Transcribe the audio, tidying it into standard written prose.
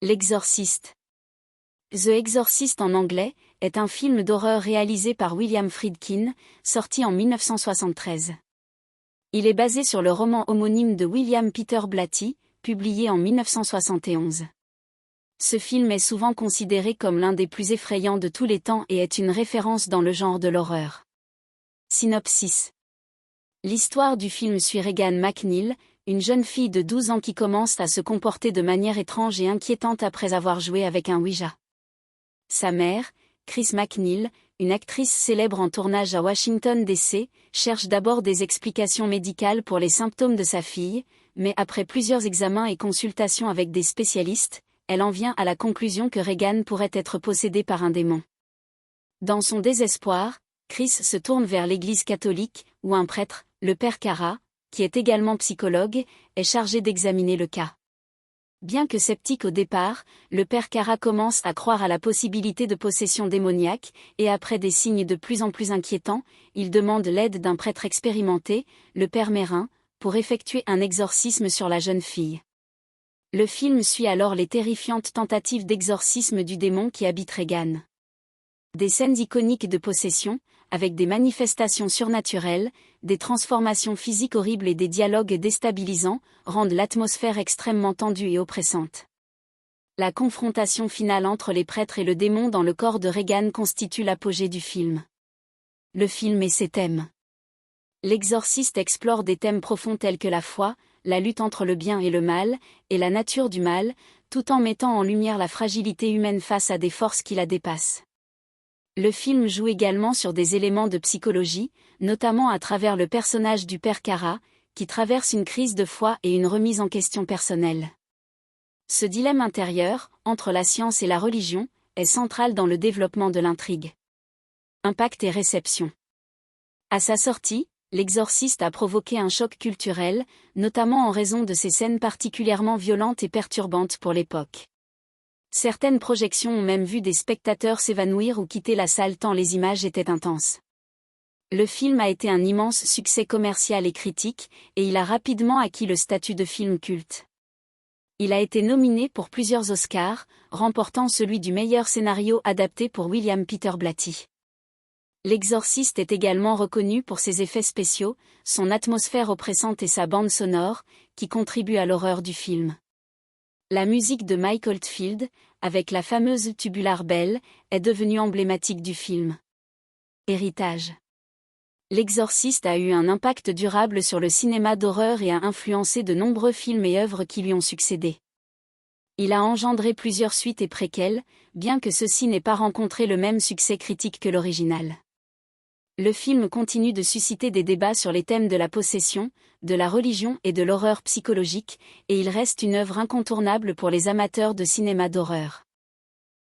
L'Exorciste. The Exorcist en anglais, est un film d'horreur réalisé par William Friedkin, sorti en 1973. Il est basé sur le roman homonyme de William Peter Blatty, publié en 1971. Ce film est souvent considéré comme l'un des plus effrayants de tous les temps et est une référence dans le genre de l'horreur. Synopsis. L'histoire du film suit Regan McNeil, une jeune fille de 12 ans qui commence à se comporter de manière étrange et inquiétante après avoir joué avec un Ouija. Sa mère, Chris McNeil, une actrice célèbre en tournage à Washington DC, cherche d'abord des explications médicales pour les symptômes de sa fille, mais après plusieurs examens et consultations avec des spécialistes, elle en vient à la conclusion que Regan pourrait être possédée par un démon. Dans son désespoir, Chris se tourne vers l'église catholique, où un prêtre, le père Cara, qui est également psychologue, est chargé d'examiner le cas. Bien que sceptique au départ, le père Cara commence à croire à la possibilité de possession démoniaque, et après des signes de plus en plus inquiétants, il demande l'aide d'un prêtre expérimenté, le père Mérin, pour effectuer un exorcisme sur la jeune fille. Le film suit alors les terrifiantes tentatives d'exorcisme du démon qui habite Regan. Des scènes iconiques de possession, avec des manifestations surnaturelles, des transformations physiques horribles et des dialogues déstabilisants, rendent l'atmosphère extrêmement tendue et oppressante. La confrontation finale entre les prêtres et le démon dans le corps de Regan constitue l'apogée du film. Le film et ses thèmes. L'Exorciste explore des thèmes profonds tels que la foi, la lutte entre le bien et le mal, et la nature du mal, tout en mettant en lumière la fragilité humaine face à des forces qui la dépassent. Le film joue également sur des éléments de psychologie, notamment à travers le personnage du père Cara, qui traverse une crise de foi et une remise en question personnelle. Ce dilemme intérieur, entre la science et la religion, est central dans le développement de l'intrigue. Impact et réception. À sa sortie, L'Exorciste a provoqué un choc culturel, notamment en raison de ses scènes particulièrement violentes et perturbantes pour l'époque. Certaines projections ont même vu des spectateurs s'évanouir ou quitter la salle tant les images étaient intenses. Le film a été un immense succès commercial et critique, et il a rapidement acquis le statut de film culte. Il a été nominé pour plusieurs Oscars, remportant celui du meilleur scénario adapté pour William Peter Blatty. L'Exorciste est également reconnu pour ses effets spéciaux, son atmosphère oppressante et sa bande sonore, qui contribuent à l'horreur du film. La musique de Mike Oldfield, avec la fameuse Tubular Bell, est devenue emblématique du film. Héritage. L'Exorciste a eu un impact durable sur le cinéma d'horreur et a influencé de nombreux films et œuvres qui lui ont succédé. Il a engendré plusieurs suites et préquels, bien que ceux-ci n'aient pas rencontré le même succès critique que l'original. Le film continue de susciter des débats sur les thèmes de la possession, de la religion et de l'horreur psychologique, et il reste une œuvre incontournable pour les amateurs de cinéma d'horreur.